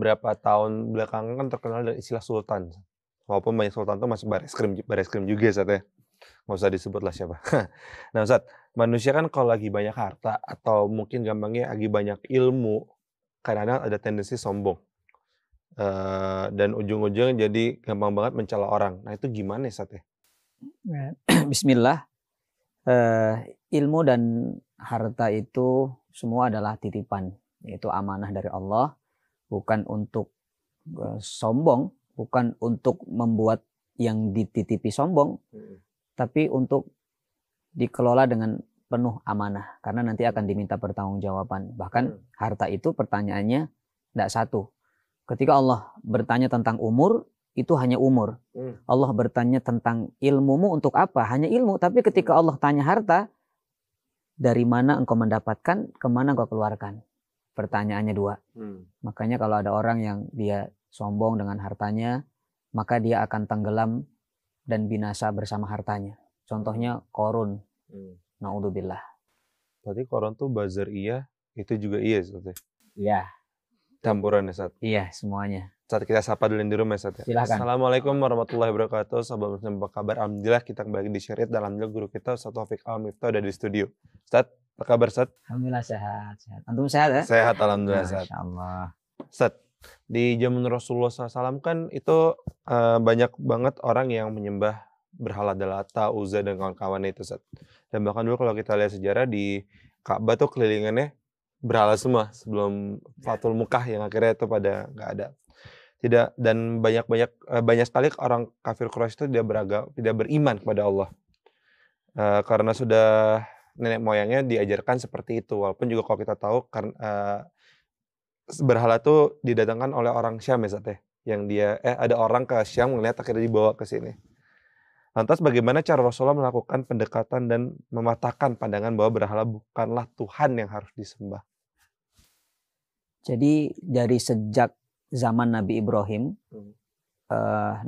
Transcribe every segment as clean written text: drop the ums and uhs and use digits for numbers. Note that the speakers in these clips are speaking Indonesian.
beberapa tahun belakangan kan terkenal dengan istilah sultan. Walaupun banyak sultan tuh masih baris krim juga Ustaz ya. Nggak usah disebut lah siapa. Nah Ustaz, manusia kan kalau lagi banyak harta atau mungkin gampangnya lagi banyak ilmu, kadang-kadang ada tendensi sombong. Dan ujung-ujungnya jadi gampang banget mencela orang. Nah itu gimana Ustaz ya? Bismillah. Ilmu dan harta itu semua adalah titipan, yaitu amanah dari Allah, bukan untuk sombong, bukan untuk membuat yang dititipi sombong, tapi untuk dikelola dengan penuh amanah, karena nanti akan diminta pertanggungjawaban. Bahkan harta itu pertanyaannya tidak satu. Ketika Allah bertanya tentang umur, itu hanya umur. Allah bertanya tentang ilmumu untuk apa? Hanya ilmu. Tapi ketika Allah tanya harta, dari mana engkau mendapatkan, kemana engkau keluarkan? Pertanyaannya dua. Makanya kalau ada orang yang dia sombong dengan hartanya, maka dia akan tenggelam dan binasa bersama hartanya. Contohnya Korun. Naudzubillah. Berarti Korun tuh buzzer iya, itu juga iya Ustaz ya? Iya. Campuran ya Ustaz? Iya, semuanya. Saat kita sapa dulu di rumah Ustaz ya. Silakan. Assalamualaikum warahmatullahi wabarakatuh. Sahabat Muslim apa kabar? Alhamdulillah kita kembali di Syariat dan alhamdulillah guru kita Ustaz Taufik Al-Miftah ada di studio. Ustaz, apa kabar Ustaz? Alhamdulillah sehat. Antum sehat ya? Sehat alhamdulillah Ustaz. Insyaallah. Ustaz, di zaman Rasulullah SAW kan itu banyak banget orang yang menyembah berhala Lata, Uzza dan kawan-kawannya itu Ustaz. Dan bahkan dulu kalau kita lihat sejarah di Ka'bah tuh kelilingannya berhala semua sebelum Fathul Mekah yang akhirnya itu pada nggak ada. Dan banyak sekali orang kafir Quraisy itu tidak beriman kepada Allah. Karena sudah nenek moyangnya diajarkan seperti itu. Walaupun juga kalau kita tahu berhala itu didatangkan oleh orang Syam ya Ustaz ya. Yang dia ada orang ke Syam ngelihat akhirnya dibawa ke sini. Lantas bagaimana cara Rasulullah melakukan pendekatan dan mematahkan pandangan bahwa berhala bukanlah Tuhan yang harus disembah? Jadi dari sejak zaman Nabi Ibrahim,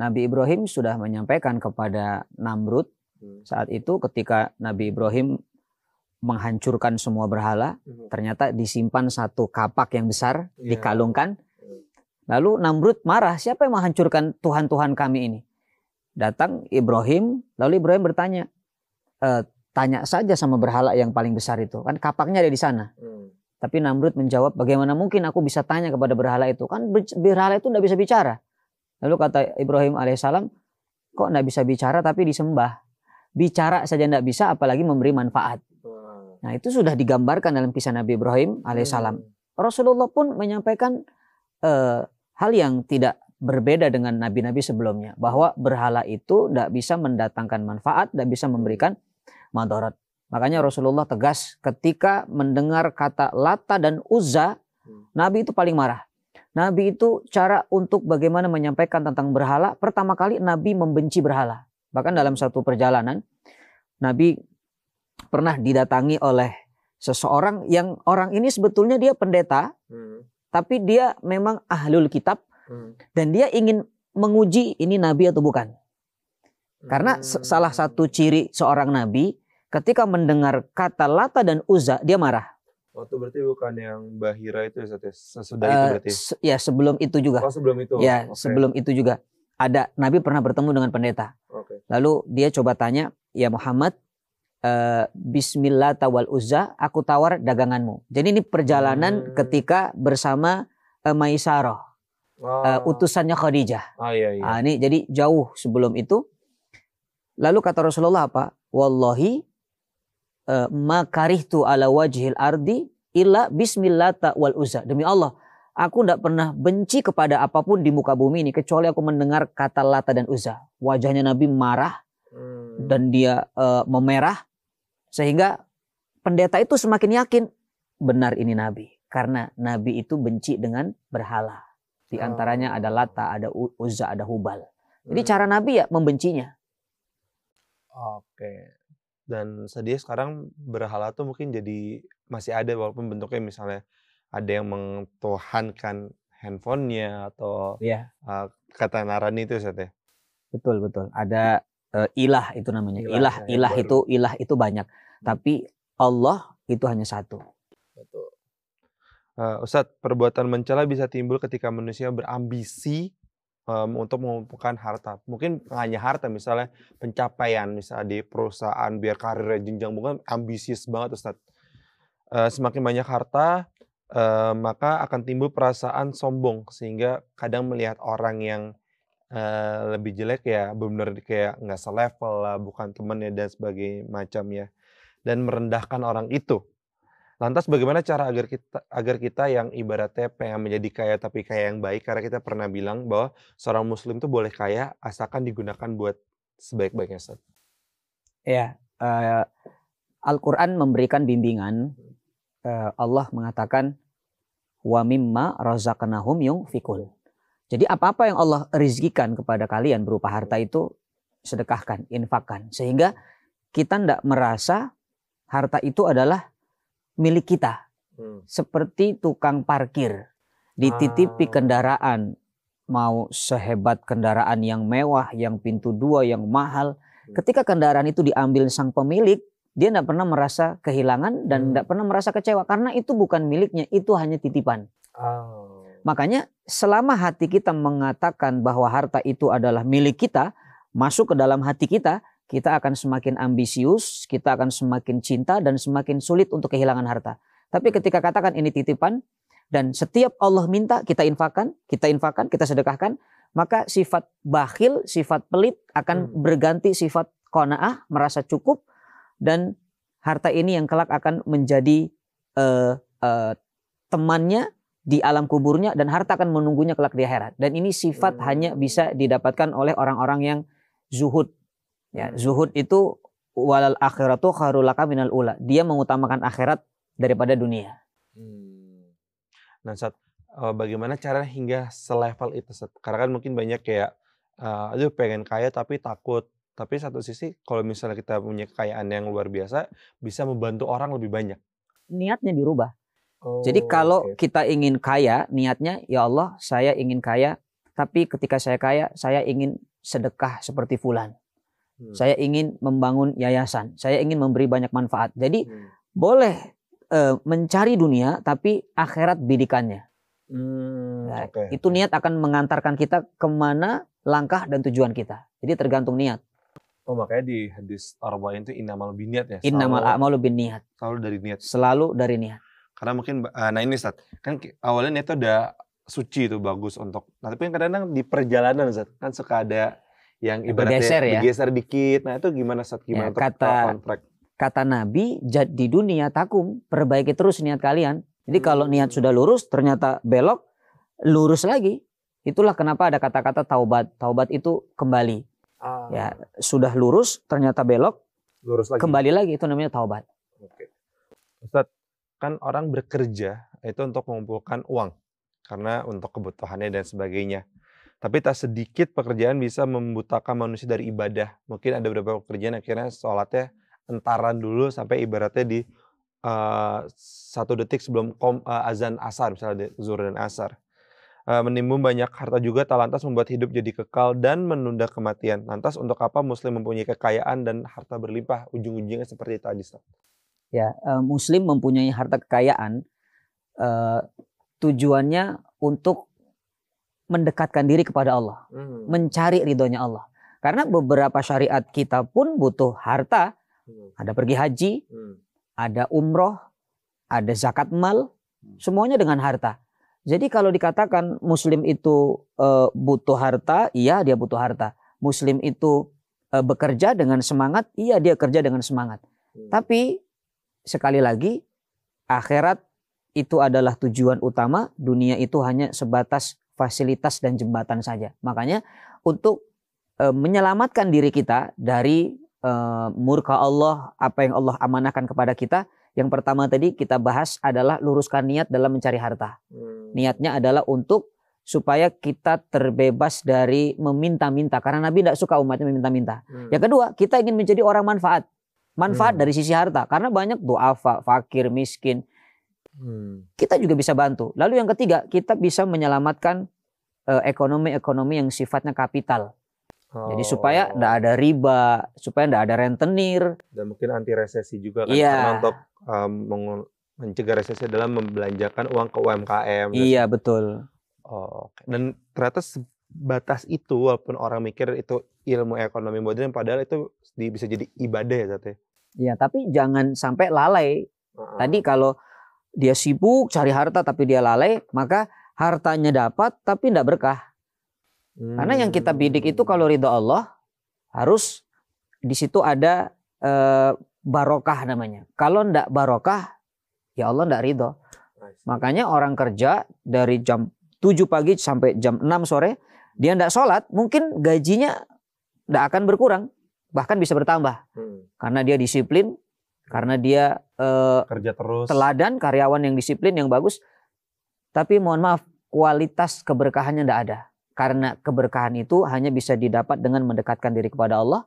Nabi Ibrahim sudah menyampaikan kepada Namrud saat itu ketika Nabi Ibrahim menghancurkan semua berhala, ternyata disimpan satu kapak yang besar, dikalungkan. Lalu Namrud marah, siapa yang menghancurkan Tuhan-Tuhan kami ini? Datang Ibrahim, lalu Ibrahim bertanya, tanya saja sama berhala yang paling besar itu, kan kapaknya ada di sana. Tapi Namrud menjawab, bagaimana mungkin aku bisa tanya kepada berhala itu? Kan berhala itu tidak bisa bicara. Lalu kata Ibrahim alaihissalam, kok tidak bisa bicara tapi disembah? Bicara saja tidak bisa, apalagi memberi manfaat. Nah itu sudah digambarkan dalam kisah Nabi Ibrahim alaihissalam. Rasulullah pun menyampaikan hal yang tidak berbeda dengan nabi-nabi sebelumnya, bahwa berhala itu tidak bisa mendatangkan manfaat, tidak bisa memberikan madarat. Makanya Rasulullah tegas ketika mendengar kata Lata dan Uzza, Nabi itu paling marah. Nabi itu cara untuk bagaimana menyampaikan tentang berhala, pertama kali Nabi membenci berhala. Bahkan dalam satu perjalanan, Nabi pernah didatangi oleh seseorang yang orang ini sebetulnya dia pendeta, tapi dia memang ahlul kitab, dan dia ingin menguji ini nabi atau bukan. Karena salah satu ciri seorang nabi ketika mendengar kata Lata dan Uzza dia marah. Itu berarti bukan yang Bahira itu ya? Sesudah itu berarti? Ya sebelum itu juga. Oh sebelum itu? Ya sebelum itu juga. Ada nabi pernah bertemu dengan pendeta. Lalu dia coba tanya, ya Muhammad, Bismillah tawal Uzza, aku tawar daganganmu. Jadi ini perjalanan ketika bersama Maisarah. Utusannya Khadijah. Iya. Ini jadi jauh sebelum itu. Lalu kata Rasulullah apa? Wallahi ma karihtu ala wajhil ardi illa bismillah wal uzza. Demi Allah, aku tidak pernah benci kepada apapun di muka bumi ini kecuali aku mendengar kata Lata dan Uzza. Wajahnya Nabi marah dan dia memerah sehingga pendeta itu semakin yakin benar ini Nabi, karena Nabi itu benci dengan berhala. Di antaranya ada Lata, ada Uzza, ada Hubal. Jadi cara Nabi ya membencinya. Oke. Dan sedih sekarang berhala tuh mungkin jadi masih ada walaupun bentuknya misalnya ada yang mentuhankan handphonenya atau kata Narani itu Ustaz ya. Betul. Ada ilah itu namanya. Ilah itu banyak. Tapi Allah itu hanya satu. Betul. Ustadz, perbuatan mencela bisa timbul ketika manusia berambisi untuk mengumpulkan harta. Mungkin nggak hanya harta, misalnya pencapaian, misalnya di perusahaan biar karirnya jenjang, bukan ambisius banget Ustadz. Semakin banyak harta, maka akan timbul perasaan sombong sehingga kadang melihat orang yang lebih jelek ya benar kayak nggak selevel lah, bukan temannya dan sebagainya macamnya, dan merendahkan orang itu. Lantas bagaimana cara agar kita yang ibaratnya pengen menjadi kaya tapi kaya yang baik, karena kita pernah bilang bahwa seorang muslim tuh boleh kaya asalkan digunakan buat sebaik-baiknya, Ustaz. Ya, Al-Quran memberikan bimbingan. Allah mengatakan wa mimma razaqnahum yunfikun. Jadi apa-apa yang Allah rizkikan kepada kalian berupa harta itu sedekahkan, infakkan, sehingga kita tidak merasa harta itu adalah milik kita. Seperti tukang parkir dititipi kendaraan, mau sehebat kendaraan yang mewah, yang pintu 2, yang mahal, ketika kendaraan itu diambil sang pemilik, dia tidak pernah merasa kehilangan dan tidak pernah merasa kecewa karena itu bukan miliknya, itu hanya titipan. Makanya selama hati kita mengatakan bahwa harta itu adalah milik kita, masuk ke dalam hati kita, kita akan semakin ambisius, kita akan semakin cinta dan semakin sulit untuk kehilangan harta. Tapi ketika katakan ini titipan dan setiap Allah minta kita infakkan, kita sedekahkan, maka sifat bakhil, sifat pelit akan berganti sifat qanaah, merasa cukup, dan harta ini yang kelak akan menjadi temannya di alam kuburnya dan harta akan menunggunya kelak di akhirat. Dan ini sifat hanya bisa didapatkan oleh orang-orang yang zuhud. Ya, zuhud itu walal akhiratu khairul laka minal ula. Dia mengutamakan akhirat daripada dunia. Nah, Ustaz, bagaimana cara hingga selevel itu, Ustaz? Karena kan mungkin banyak kayak aduh pengen kaya tapi takut. Tapi satu sisi kalau misalnya kita punya kekayaan yang luar biasa bisa membantu orang lebih banyak. Niatnya dirubah. Jadi kalau kita ingin kaya, niatnya ya Allah, saya ingin kaya, tapi ketika saya kaya, saya ingin sedekah seperti fulan. Saya ingin membangun yayasan, saya ingin memberi banyak manfaat. Jadi boleh mencari dunia, tapi akhirat bidikannya. Itu niat akan mengantarkan kita kemana langkah dan tujuan kita. Jadi tergantung niat. Makanya di hadis Arba'in itu innamal binniat ya. Innamal a'malu binniyat. Selalu dari niat. Selalu dari niat. Karena mungkin nah ini Ustaz, kan awalnya niatnya udah suci itu bagus untuk. Nah, tapi kadang-kadang di perjalanan Ustaz, kan suka ada yang ibaratnya digeser dikit. Nah, itu gimana Ustaz? Gimana kata Nabi, di dunia takum, perbaiki terus niat kalian. Jadi kalau niat sudah lurus ternyata belok, lurus lagi. Itulah kenapa ada kata-kata taubat. Taubat itu kembali. Ya, sudah lurus ternyata belok, lurus lagi. Kembali lagi, itu namanya taubat. Ustaz, kan orang bekerja itu untuk mengumpulkan uang karena untuk kebutuhannya dan sebagainya. Tapi tak sedikit pekerjaan bisa membutakan manusia dari ibadah. Mungkin ada beberapa pekerjaan akhirnya sholatnya entaran dulu sampai ibaratnya di 1 detik sebelum azan asar, misalnya zuhur dan asar. Menimbun banyak harta juga tak lantas membuat hidup jadi kekal dan menunda kematian. Lantas untuk apa muslim mempunyai kekayaan dan harta berlimpah? Ujung-ujungnya seperti tadi. Ya, muslim mempunyai harta kekayaan tujuannya untuk mendekatkan diri kepada Allah, mencari ridhonya Allah. Karena beberapa syariat kita pun butuh harta. Ada pergi haji, ada umroh, ada zakat mal, semuanya dengan harta. Jadi kalau dikatakan muslim itu butuh harta, iya dia butuh harta. Muslim itu bekerja dengan semangat, iya dia kerja dengan semangat. Tapi sekali lagi, akhirat itu adalah tujuan utama, dunia itu hanya sebatas fasilitas dan jembatan saja. Makanya untuk menyelamatkan diri kita dari murka Allah, apa yang Allah amanahkan kepada kita, yang pertama tadi kita bahas adalah luruskan niat dalam mencari harta. Niatnya adalah untuk supaya kita terbebas dari meminta-minta. Karena Nabi tidak suka umatnya meminta-minta. Yang kedua, kita ingin menjadi orang manfaat. Manfaat dari sisi harta. Karena banyak duafa, fakir, miskin. Kita juga bisa bantu. Lalu yang ketiga, kita bisa menyelamatkan ekonomi-ekonomi yang sifatnya kapital. Jadi supaya tidak ada riba, supaya tidak ada rentenir. Dan mungkin anti resesi juga kan. Karena untuk Mencegah resesi adalah membelanjakan uang ke UMKM. Iya, betul. Oh, oke. Dan ternyata sebatas itu walaupun orang mikir itu ilmu ekonomi modern padahal itu bisa jadi ibadah ya Zat ya? Iya, tapi jangan sampai lalai. Tadi kalau dia sibuk cari harta tapi dia lalai, maka hartanya dapat tapi tidak berkah. Karena yang kita bidik itu kalau ridho Allah harus di situ ada barokah namanya. Kalau ndak barokah, ya Allah ndak ridho. Makanya orang kerja dari jam 7 pagi sampai jam 6 sore, dia ndak sholat, mungkin gajinya ndak akan berkurang, bahkan bisa bertambah. Karena dia disiplin, karena dia kerja terus, teladan, karyawan yang disiplin, yang bagus. Tapi mohon maaf, kualitas keberkahannya ndak ada. Karena keberkahan itu hanya bisa didapat dengan mendekatkan diri kepada Allah.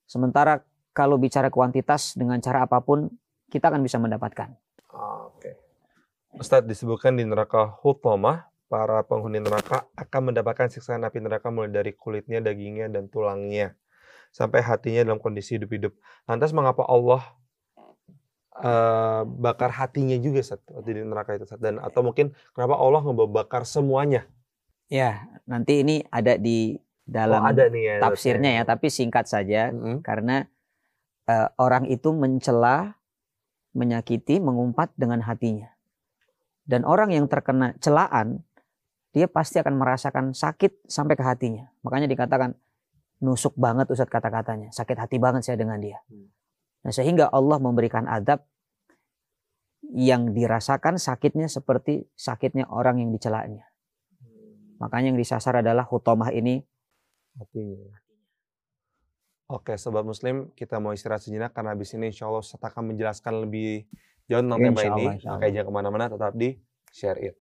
Sementara kalau bicara kuantitas dengan cara apapun, kita akan bisa mendapatkan. Oke. Ustadz, disebutkan di neraka Hutamah, para penghuni neraka akan mendapatkan siksaan api neraka mulai dari kulitnya, dagingnya, dan tulangnya. Sampai hatinya dalam kondisi hidup-hidup. Lantas mengapa Allah bakar hatinya juga Ustadz, di neraka itu Ustadz? Dan atau mungkin kenapa Allah ngebakar semuanya? Ya, nanti ini ada di dalam ada nih ya, tafsirnya ya, tapi singkat saja. Karena orang itu mencela, menyakiti, mengumpat dengan hatinya. Dan orang yang terkena celaan, dia pasti akan merasakan sakit sampai ke hatinya. Makanya dikatakan, nusuk banget Ustadz kata-katanya. Sakit hati banget saya dengan dia. Nah, sehingga Allah memberikan adab yang dirasakan sakitnya seperti sakitnya orang yang dicelanya. Makanya yang disasar adalah Hutamah ini hatinya. Oke, Sobat Muslim, kita mau istirahat sejenak karena habis ini insya Allah Ustaz akan menjelaskan lebih jauh tentang tema ini. Makanya jangan kemana-mana, tetap di Share It.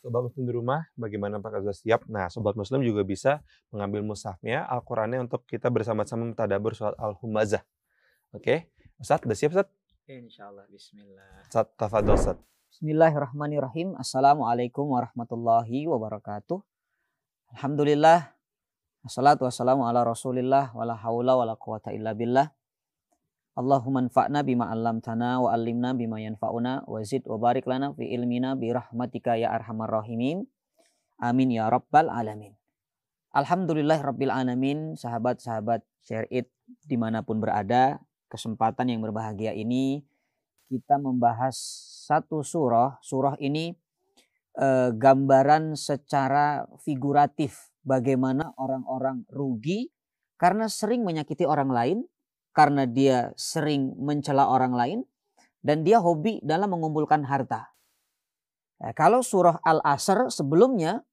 Sobat Muslim di rumah, bagaimana Pak sudah siap? Nah, Sobat Muslim juga bisa mengambil mushafnya, Al-Qurannya untuk kita bersama-sama mentadabbur surat Al-Humazah. Oke, Ustadz, udah siap Ustadz? Insyaallah, bismillah. Ustadz, tafadhol Ustadz. Bismillahirrahmanirrahim. Assalamualaikum warahmatullahi wabarakatuh. Alhamdulillah. Assalatu wassalamu ala rasulillah. Wala hawla wala quwata illa billah. Allahumma anfa'na bima 'allamtana wa 'allimna bima yanfa'una wa zid wa barik lana fi ilmina bi rahmatika ya arhamar rahimin. Amin ya rabbal alamin. Alhamdulillah rabbil alamin. Sahabat-sahabat Share It dimanapun berada, kesempatan yang berbahagia ini kita membahas satu surah. Surah ini gambaran secara figuratif bagaimana orang-orang rugi karena sering menyakiti orang lain, karena dia sering mencela orang lain, dan dia hobi dalam mengumpulkan harta. Nah, kalau surah Al-Asr sebelumnya,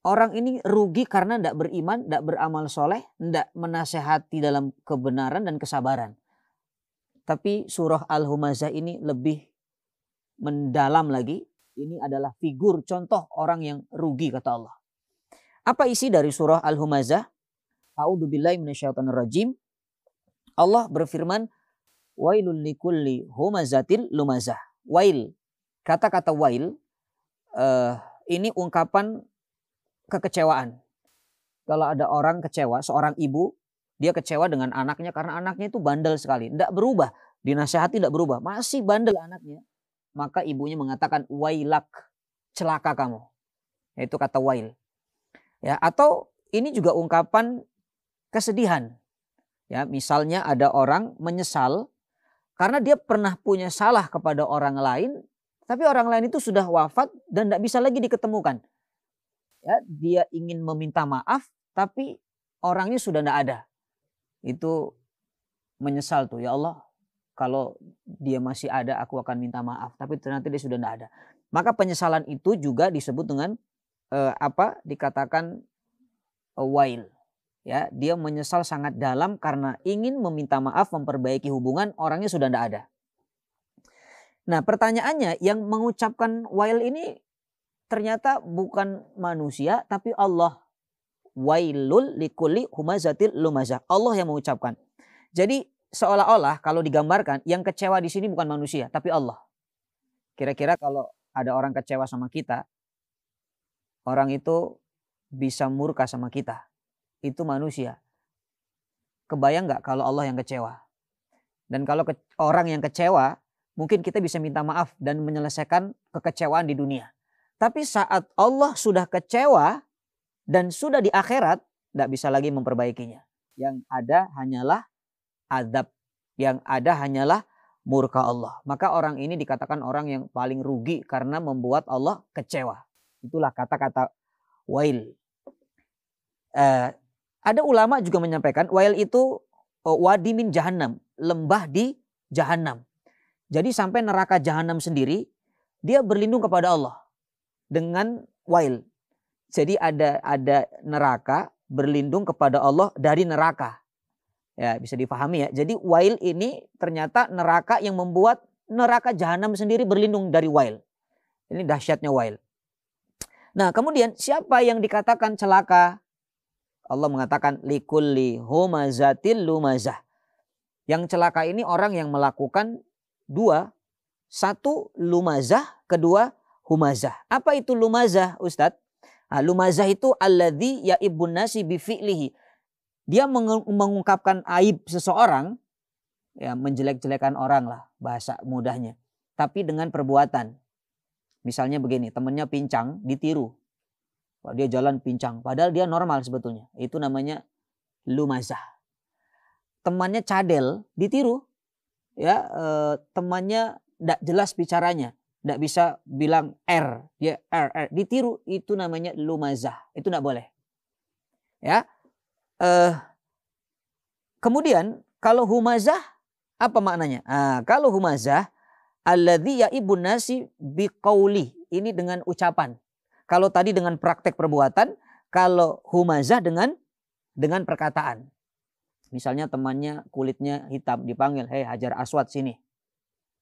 orang ini rugi karena tidak beriman, tidak beramal soleh, tidak menasehati dalam kebenaran dan kesabaran. Tapi surah Al-Humazah ini lebih mendalam lagi. Ini adalah figur contoh orang yang rugi kata Allah. Apa isi dari surah Al-Humazah? A'udzubillahi minasyaitonirrajim. Allah berfirman, wailul likulli humazatil lumazah. Wail, kata-kata wail ini ungkapan kekecewaan. Kalau ada orang kecewa, seorang ibu, dia kecewa dengan anaknya karena anaknya itu bandel sekali. Tidak berubah, dinasihati tidak berubah, masih bandel anaknya. Maka ibunya mengatakan wailak, celaka kamu. Yaitu kata wail. Ya, atau ini juga ungkapan kesedihan. Ya, misalnya ada orang menyesal karena dia pernah punya salah kepada orang lain, tapi orang lain itu sudah wafat dan tidak bisa lagi diketemukan. Ya, dia ingin meminta maaf, tapi orangnya sudah tidak ada. Itu menyesal tuh, ya Allah, kalau dia masih ada aku akan minta maaf, tapi ternyata dia sudah tidak ada. Maka penyesalan itu juga disebut dengan dikatakan wail. Ya, dia menyesal sangat dalam karena ingin meminta maaf, memperbaiki hubungan, orangnya sudah tidak ada. Nah, pertanyaannya yang mengucapkan wail ini ternyata bukan manusia tapi Allah. Wailul likulli humazatil lumazah. Allah yang mengucapkan. Jadi seolah-olah kalau digambarkan yang kecewa di sini bukan manusia tapi Allah. Kira-kira kalau ada orang kecewa sama kita, orang itu bisa murka sama kita. Itu manusia. Kebayang nggak kalau Allah yang kecewa? Dan kalau orang yang kecewa, mungkin kita bisa minta maaf dan menyelesaikan kekecewaan di dunia. Tapi saat Allah sudah kecewa dan sudah di akhirat, tidak bisa lagi memperbaikinya. Yang ada hanyalah azab. Yang ada hanyalah murka Allah. Maka orang ini dikatakan orang yang paling rugi karena membuat Allah kecewa. Itulah kata-kata wail. Ada ulama juga menyampaikan wail itu wadi min jahannam, lembah di jahannam. Jadi sampai neraka jahannam sendiri dia berlindung kepada Allah dengan wail. Jadi ada neraka berlindung kepada Allah dari neraka. Ya, bisa dipahami ya. Jadi wail ini ternyata neraka yang membuat neraka jahanam sendiri berlindung dari wail. Ini dahsyatnya wail. Nah, kemudian siapa yang dikatakan celaka? Allah mengatakan likulli humazatil lumazah. Yang celaka ini orang yang melakukan dua. Satu lumazah, kedua humazah. Apa itu lumazah, Ustadz? Nah, lumazah itu alladzi yaibun nasi bifi'lihi. Dia mengungkapkan aib seseorang, ya menjelek-jelekan orang lah bahasa mudahnya. Tapi dengan perbuatan. Misalnya begini, temannya pincang, ditiru. Dia jalan pincang, padahal dia normal sebetulnya. Itu namanya lumazah. Temannya cadel, ditiru. Ya, temannya tidak jelas bicaranya. Tidak bisa bilang R, ya R, ditiru, itu namanya lumazah. Itu tidak boleh. Ya. Kemudian kalau humazah apa maknanya? Kalau humazah alladzi yaibun nasi biqauli. Ini dengan ucapan. Kalau tadi dengan praktek perbuatan, kalau humazah dengan perkataan. Misalnya temannya kulitnya hitam dipanggil, "Hei Hajar Aswad sini."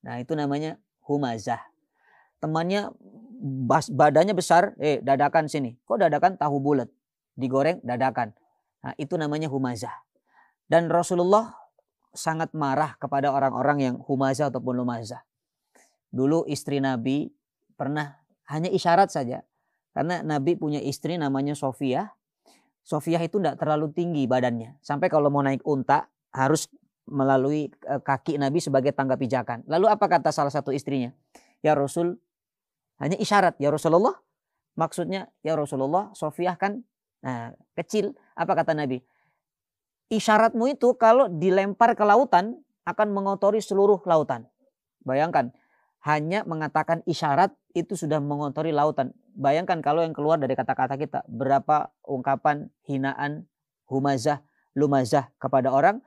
Nah, itu namanya humazah. Temannya badannya besar, dadakan sini. Kok dadakan? Tahu bulat. Digoreng dadakan. Nah, itu namanya humazah. Dan Rasulullah sangat marah kepada orang-orang yang humazah ataupun lumazah. Dulu istri Nabi pernah hanya isyarat saja. Karena Nabi punya istri namanya Sofiyah. Sofiyah itu tidak terlalu tinggi badannya. Sampai kalau mau naik unta harus melalui kaki Nabi sebagai tangga pijakan. Lalu apa kata salah satu istrinya? Ya Rasul, hanya isyarat. Ya Rasulullah, maksudnya ya Rasulullah, Sofiyah kan kecil. Apa kata Nabi? Isyaratmu itu kalau dilempar ke lautan akan mengotori seluruh lautan. Bayangkan, hanya mengatakan isyarat itu sudah mengotori lautan. Bayangkan kalau yang keluar dari kata-kata kita, berapa ungkapan hinaan, humazah, lumazah kepada orang,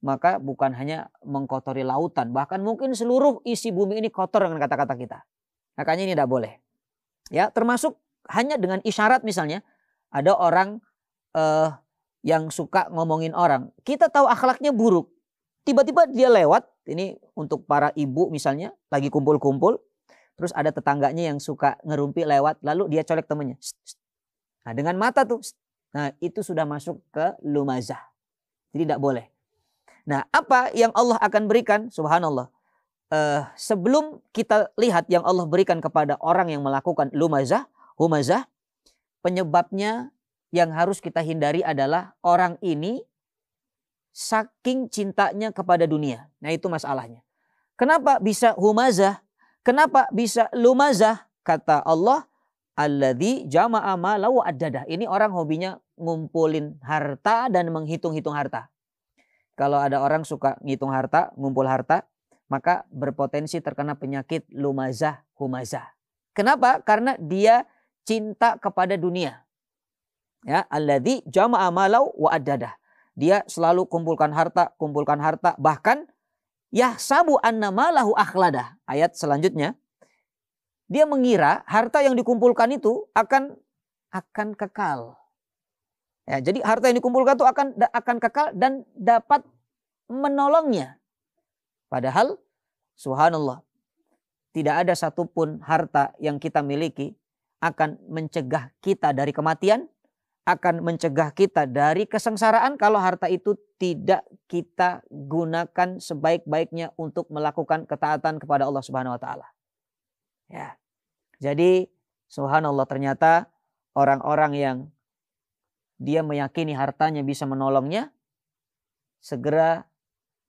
maka bukan hanya mengkotori lautan, bahkan mungkin seluruh isi bumi ini kotor dengan kata-kata kita. Makanya ini tidak boleh. Ya, termasuk hanya dengan isyarat misalnya, ada orang yang suka ngomongin orang. Kita tahu akhlaknya buruk. Tiba-tiba dia lewat, ini untuk para ibu misalnya, lagi kumpul-kumpul. Terus ada tetangganya yang suka ngerumpi lewat, lalu dia colek temannya. Nah, dengan mata tuh. Nah, itu sudah masuk ke lumazah. Jadi tidak boleh. Nah, apa yang Allah akan berikan? Subhanallah. Sebelum kita lihat yang Allah berikan kepada orang yang melakukan lumazah, humazah, penyebabnya yang harus kita hindari adalah orang ini saking cintanya kepada dunia. Nah, itu masalahnya. Kenapa bisa humazah? Kenapa bisa lumazah? Kata Allah, alladzi jama'a malahu addadah. Ini orang hobinya ngumpulin harta dan menghitung-hitung harta. Kalau ada orang suka ngitung harta, ngumpul harta, maka berpotensi terkena penyakit lumazah, humazah. Kenapa? Karena dia cinta kepada dunia. Ya, alladzi jama'a malahu wa addadah. Dia selalu kumpulkan harta, bahkan yahsabu anna malahu akhladah. Ayat selanjutnya, dia mengira harta yang dikumpulkan itu akan kekal. Ya, jadi harta yang dikumpulkan itu akan kekal dan dapat menolongnya. Padahal subhanallah, tidak ada satupun harta yang kita miliki akan mencegah kita dari kematian, akan mencegah kita dari kesengsaraan kalau harta itu tidak kita gunakan sebaik-baiknya untuk melakukan ketaatan kepada Allah Subhanahu wa taala. Ya. Jadi subhanallah, ternyata orang-orang yang dia meyakini hartanya bisa menolongnya, segera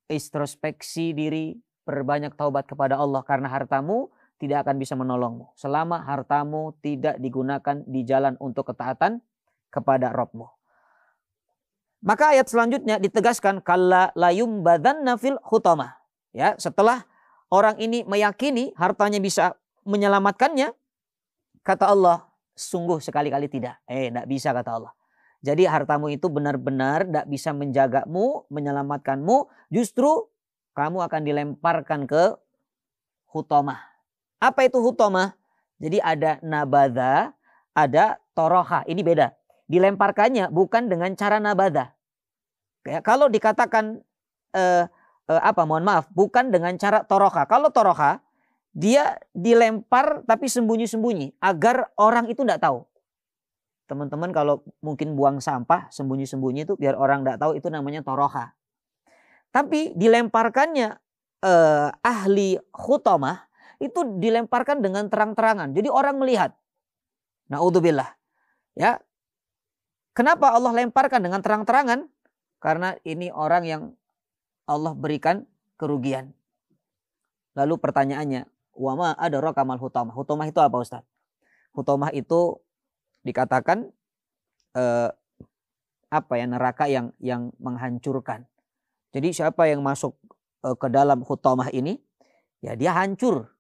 introspeksi diri, perbanyak taubat kepada Allah, karena hartamu tidak akan bisa menolongmu selama hartamu tidak digunakan di jalan untuk ketaatan kepada Rabbmu. Maka ayat selanjutnya ditegaskan kalla layum badanna fil khutamah. Ya, setelah orang ini meyakini hartanya bisa menyelamatkannya, kata Allah, sungguh sekali-kali tidak. Tidak bisa, kata Allah. Jadi hartamu itu benar-benar tidak bisa menjagamu, menyelamatkanmu. Justru kamu akan dilemparkan ke hutamah. Apa itu hutamah? Jadi ada nabadha, ada toroha. Ini beda. Dilemparkannya bukan dengan cara nabadha. Ya, kalau dikatakan mohon maaf, bukan dengan cara toroha. Kalau toroha, dia dilempar tapi sembunyi-sembunyi agar orang itu tidak tahu. Teman-teman kalau mungkin buang sampah sembunyi-sembunyi itu biar orang tidak tahu, itu namanya toroha. Tapi dilemparkannya ahli khutamah itu dilemparkan dengan terang-terangan. Jadi orang melihat. Naudzubillah. Ya. Kenapa Allah lemparkan dengan terang-terangan? Karena ini orang yang Allah berikan kerugian. Lalu pertanyaannya, wa ma adraka mal hutamah. Hutamah itu apa, Ustaz? Hutamah itu dikatakan neraka yang menghancurkan. Jadi siapa yang masuk ke dalam hutamah ini, ya dia hancur.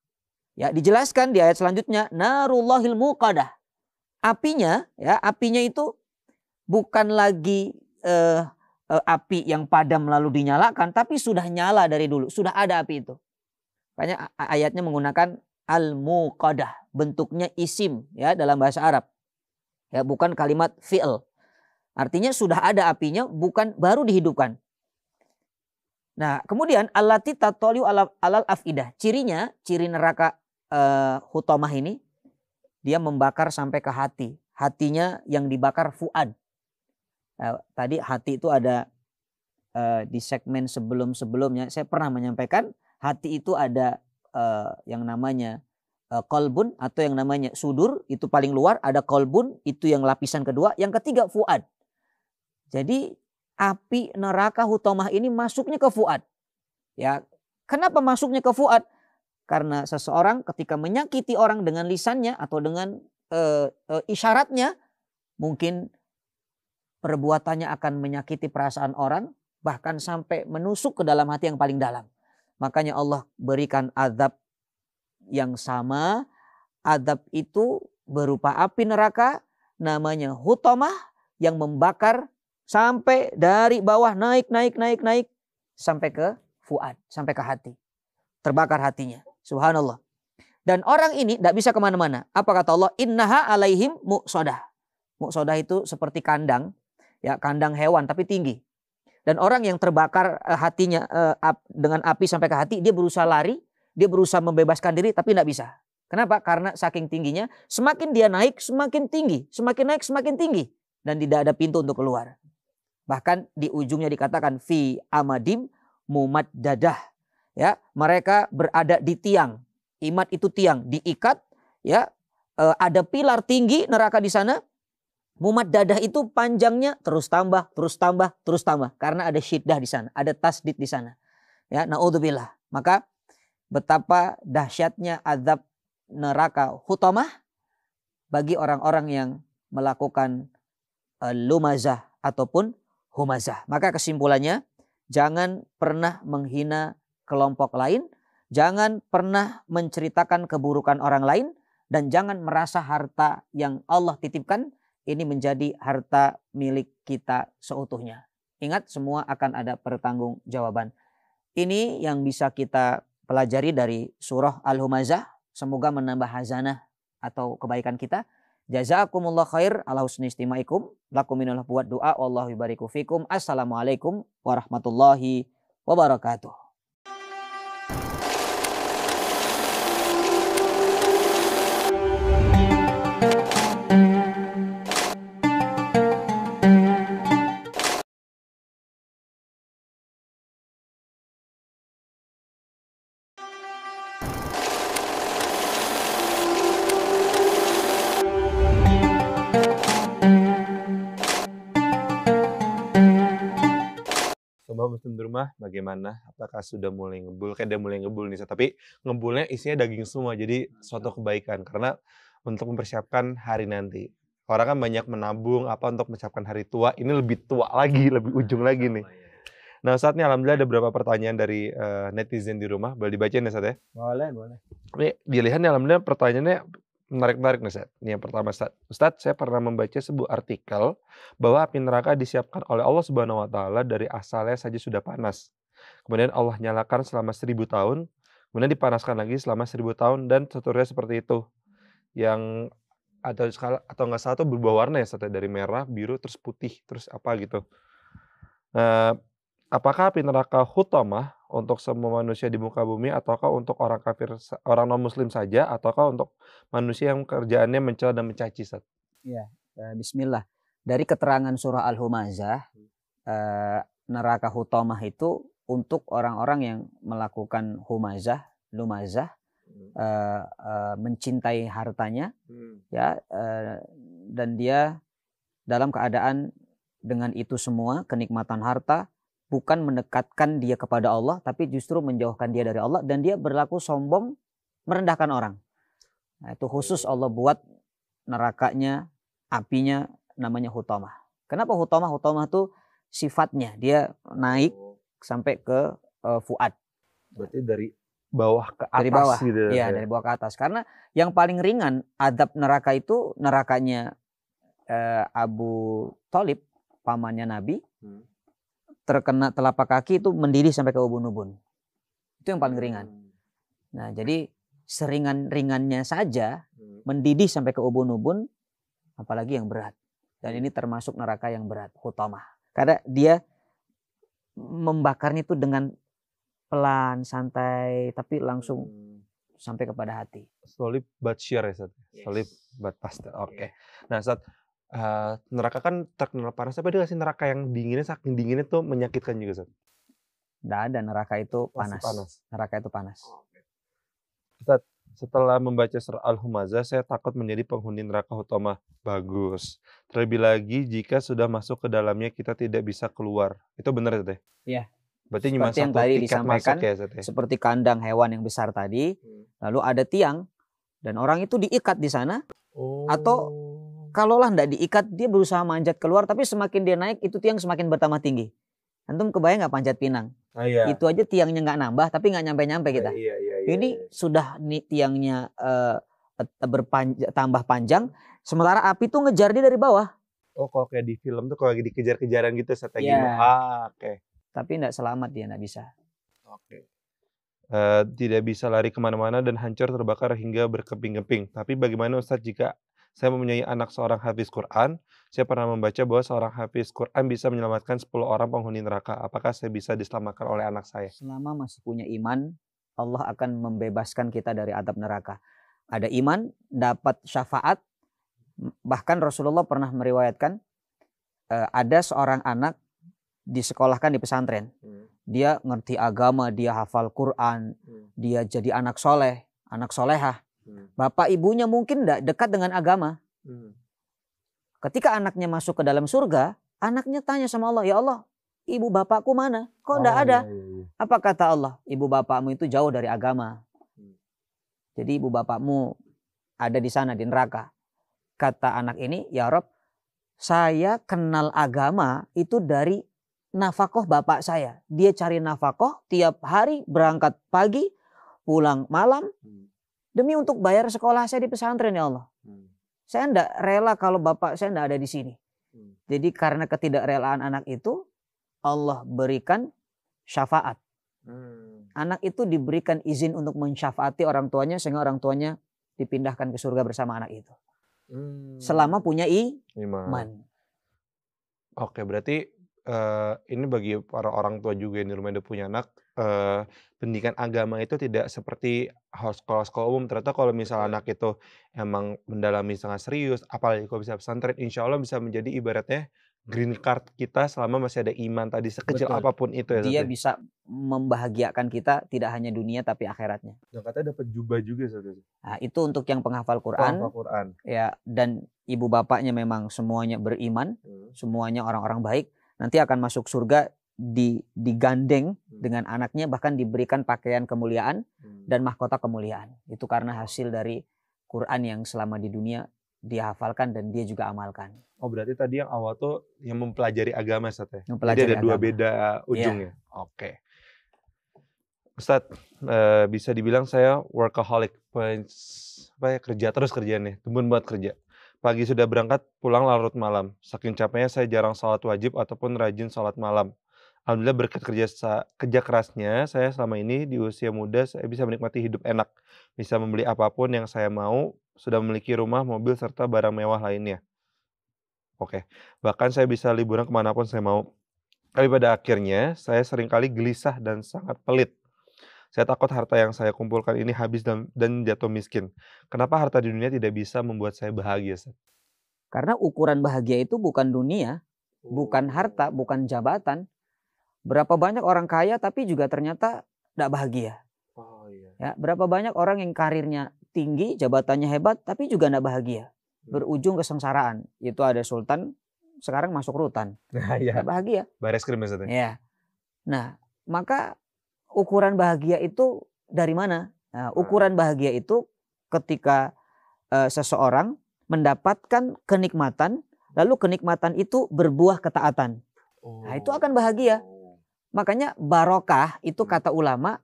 Ya, dijelaskan di ayat selanjutnya, narullahil muqadah. Apinya itu bukan lagi api yang padam lalu dinyalakan, tapi sudah nyala dari dulu, sudah ada api itu. Makanya ayatnya menggunakan al-muqadah, bentuknya isim ya dalam bahasa Arab. Ya, bukan kalimat fi'il. Artinya sudah ada apinya, bukan baru dihidupkan. Nah, kemudian allati tataliu alal afidah. Ciri neraka hutamah ini, dia membakar sampai ke hati. Hatinya yang dibakar fuad. Tadi hati itu ada di segmen sebelum-sebelumnya saya pernah menyampaikan, hati itu ada yang namanya qalbun atau yang namanya sudur, itu paling luar, ada qalbun itu yang lapisan kedua, yang ketiga fuad. Jadi api neraka hutamah ini masuknya ke fuad. Ya, kenapa masuknya ke fuad? Karena seseorang ketika menyakiti orang dengan lisannya atau dengan isyaratnya, mungkin perbuatannya akan menyakiti perasaan orang, bahkan sampai menusuk ke dalam hati yang paling dalam. Makanya Allah berikan azab yang sama. Azab itu berupa api neraka, namanya hutamah, yang membakar sampai dari bawah naik sampai ke fuad, sampai ke hati. Terbakar hatinya. Subhanallah. Dan orang ini tidak bisa kemana-mana. Apa kata Allah? Innaha alaihim muqsadah. Muqsadah itu seperti kandang. Ya, kandang hewan tapi tinggi. Dan orang yang terbakar hatinya dengan api sampai ke hati, dia berusaha lari, dia berusaha membebaskan diri tapi tidak bisa. Kenapa? Karena saking tingginya, semakin dia naik semakin tinggi, semakin naik semakin tinggi, dan tidak ada pintu untuk keluar. Bahkan di ujungnya dikatakan fi amadim mumaddadah. Ya, mereka berada di tiang. Imad itu tiang, diikat, ya. Ada pilar tinggi neraka di sana. Mumaddadah itu panjangnya terus tambah karena ada syiddah di sana, ada tasdid di sana. Ya, naudzubillah. Maka betapa dahsyatnya azab neraka hutamah bagi orang-orang yang melakukan lumazah ataupun humazah. Maka kesimpulannya, jangan pernah menghina kelompok lain, jangan pernah menceritakan keburukan orang lain, dan jangan merasa harta yang Allah titipkan ini menjadi harta milik kita seutuhnya. Ingat, semua akan ada pertanggungjawaban. Ini yang bisa kita pelajari dari surah Al-Humazah. Semoga menambah hazanah atau kebaikan kita. Jazakumullah khair ala husni istimaikum. Lakum minallah buat doa. Wallahu yubariku fikum. Assalamualaikum warahmatullahi wabarakatuh. tambah muslim di rumah bagaimana? Apakah sudah mulai ngebul? Kayak udah mulai ngebul nih Ustaz, tapi ngebulnya isinya daging semua, jadi suatu kebaikan karena untuk mempersiapkan hari nanti. Orang kan banyak menabung apa untuk mempersiapkan hari tua, ini lebih tua lagi, lebih ujung lagi nih. Nah Ustaz nih alhamdulillah ada beberapa pertanyaan dari netizen di rumah, boleh dibacain ya Ustaz ya? Boleh. Nih dilihat nih alhamdulillah pertanyaannya menarik-menarik nih Ustaz. Ini yang pertama Ustaz. Ustaz, saya pernah membaca sebuah artikel bahwa api neraka disiapkan oleh Allah Subhanahu wa taala dari asalnya saja sudah panas. Kemudian Allah nyalakan selama 1000 tahun, kemudian dipanaskan lagi selama 1000 tahun dan seterusnya seperti itu. Yang atau nggak salah tuh berubah warna ya Ustaz ya, dari merah, biru, terus putih, terus apa gitu. Apakah api neraka hutamah untuk semua manusia di muka bumi ataukah untuk orang kafir, orang non muslim saja ataukah untuk manusia yang kerjaannya mencela dan mencaci Ustaz? Iya, bismillah. Dari keterangan surah Al-Humazah, neraka hutamah itu untuk orang-orang yang melakukan lumazah, mencintai hartanya, ya, dan dia dalam keadaan dengan itu semua kenikmatan harta bukan mendekatkan dia kepada Allah, tapi justru menjauhkan dia dari Allah, dan dia berlaku sombong, merendahkan orang. Nah, itu khusus Allah buat nerakanya, apinya namanya hutamah. Kenapa hutamah? Hutamah itu sifatnya dia naik sampai ke fuad. Berarti dari bawah ke atas Dari bawah, gitu ya, dari bawah ke atas. Karena yang paling ringan adab neraka itu nerakanya Abu Thalib, pamannya Nabi, terkena telapak kaki itu mendidih sampai ke ubun-ubun. Itu yang paling ringan. Nah, jadi seringan-ringannya saja mendidih sampai ke ubun-ubun, apalagi yang berat. Dan ini termasuk neraka yang berat, hutamah. Karena dia membakarnya itu dengan pelan, santai, tapi langsung sampai kepada hati. Solid but sure ya Ustaz. Solid but faster. Oke. Nah Ustaz, neraka kan terkenal panas, tapi ada nggak sih neraka yang dinginnya saking dinginnya tuh menyakitkan juga Ustaz? Nggak ada, neraka itu panas. Panas. Neraka itu panas. Ustaz, setelah membaca surah Al-Humazah, saya takut menjadi penghuni neraka hutamah. Bagus. Terlebih lagi jika sudah masuk ke dalamnya kita tidak bisa keluar. Itu benar Ustaz ya? Iya. Berarti cuma Seperti yang satu tadi tiket disampaikan, masuk ya Ustaz ya? seperti kandang hewan yang besar tadi, lalu ada tiang, dan orang itu diikat di sana, atau kalaulah nggak diikat, dia berusaha manjat keluar, tapi semakin dia naik, itu tiang semakin bertambah tinggi. Antum kebayang nggak panjat pinang? Iya. Itu aja tiangnya nggak nambah, tapi nggak nyampe-nyampe kita. Iya. Ini sudah tiangnya tambah panjang, sementara api tuh ngejar dia dari bawah. Oh, kalau kayak di film tuh kalau lagi dikejar-kejaran gitu strategi. Iya. Oke. Tapi nggak selamat dia, nggak bisa. Oke. Tidak bisa lari kemana-mana dan hancur terbakar hingga berkeping-keping. Tapi bagaimana Ustadz jika saya mempunyai anak seorang hafiz Quran, saya pernah membaca bahwa seorang hafiz Quran bisa menyelamatkan 10 orang penghuni neraka. Apakah saya bisa diselamatkan oleh anak saya? Selama masih punya iman, Allah akan membebaskan kita dari adab neraka. Ada iman, dapat syafaat. Bahkan Rasulullah pernah meriwayatkan, ada seorang anak disekolahkan di pesantren. Dia ngerti agama, dia hafal Quran, dia jadi anak soleh, anak solehah. Bapak ibunya mungkin tidak dekat dengan agama. Ketika anaknya masuk ke dalam surga, anaknya tanya sama Allah, ya Allah, ibu bapakku mana? Kok tidak ada? Iya. Apa kata Allah? Ibu bapakmu itu jauh dari agama. Jadi ibu bapakmu ada di sana, di neraka. Kata anak ini, ya Rob, saya kenal agama itu dari nafkah bapak saya. Dia cari nafkah tiap hari, berangkat pagi, pulang malam, demi untuk bayar sekolah saya di pesantren, ya Allah. Saya tidak rela kalau bapak saya tidak ada di sini. Jadi karena ketidakrelaan anak itu, Allah berikan syafaat. Anak itu diberikan izin untuk mensyafaati orang tuanya, sehingga orang tuanya dipindahkan ke surga bersama anak itu. Selama punya iman. Oke, berarti ini bagi para orang tua juga yang di rumah udah punya anak, pendidikan agama itu tidak seperti sekolah-sekolah umum. Ternyata kalau misalnya anak itu emang mendalami sangat serius, apalagi kalau bisa pesantren, insya Allah bisa menjadi ibaratnya green card kita selama masih ada iman tadi, sekecil Betul. apapun itu ya. Dia bisa membahagiakan kita tidak hanya dunia tapi akhiratnya. Dan katanya dapat jubah juga. Nah, itu untuk yang penghafal Quran. Ya, dan ibu bapaknya memang semuanya beriman, semuanya orang-orang baik. Nanti akan masuk surga digandeng dengan anaknya, bahkan diberikan pakaian kemuliaan dan mahkota kemuliaan. Itu karena hasil dari Quran yang selama di dunia dia hafalkan dan dia juga amalkan. Oh, berarti tadi yang awal tuh yang mempelajari agama, Ustaz ya? Mempelajari Jadi ada dua agama. beda ujungnya. Oke. Ustaz, bisa dibilang saya workaholic, kerja terus kerjaannya, temen banget kerja. Pagi sudah berangkat, pulang larut malam. Saking capeknya saya jarang sholat wajib ataupun rajin sholat malam. Alhamdulillah berkat kerja kerasnya, saya selama ini di usia muda saya bisa menikmati hidup enak. Bisa membeli apapun yang saya mau, sudah memiliki rumah, mobil, serta barang mewah lainnya. Oke, bahkan saya bisa liburan kemanapun saya mau. Tapi pada akhirnya, saya seringkali gelisah dan sangat pelit. Saya takut harta yang saya kumpulkan ini habis dan jatuh miskin. Kenapa harta di dunia tidak bisa membuat saya bahagia, Ustaz? Karena ukuran bahagia itu bukan dunia, bukan harta, bukan jabatan. Berapa banyak orang kaya tapi juga ternyata tidak bahagia. Oh iya. Ya, berapa banyak orang yang karirnya tinggi, jabatannya hebat tapi juga tidak bahagia. Berujung kesengsaraan. Itu ada sultan, sekarang masuk rutan. Nah, iya. Tidak bahagia. Baris krim maksudnya. Ya. Nah, maka ukuran bahagia itu dari mana? Nah, ukuran bahagia itu ketika seseorang mendapatkan kenikmatan, lalu kenikmatan itu berbuah ketaatan. Nah, itu akan bahagia. Makanya barokah itu kata ulama,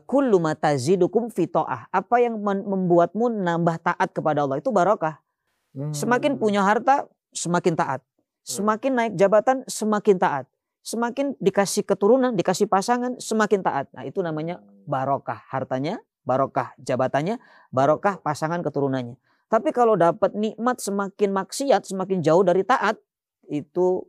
kullu ma tazidukum fi ta'ah. Apa yang membuatmu nambah taat kepada Allah itu barokah. Semakin punya harta, semakin taat. Semakin naik jabatan, semakin taat. Semakin dikasih keturunan, dikasih pasangan, semakin taat. Nah, itu namanya barokah hartanya, barokah jabatannya, barokah pasangan keturunannya. Tapi kalau dapat nikmat semakin maksiat, semakin jauh dari taat, itu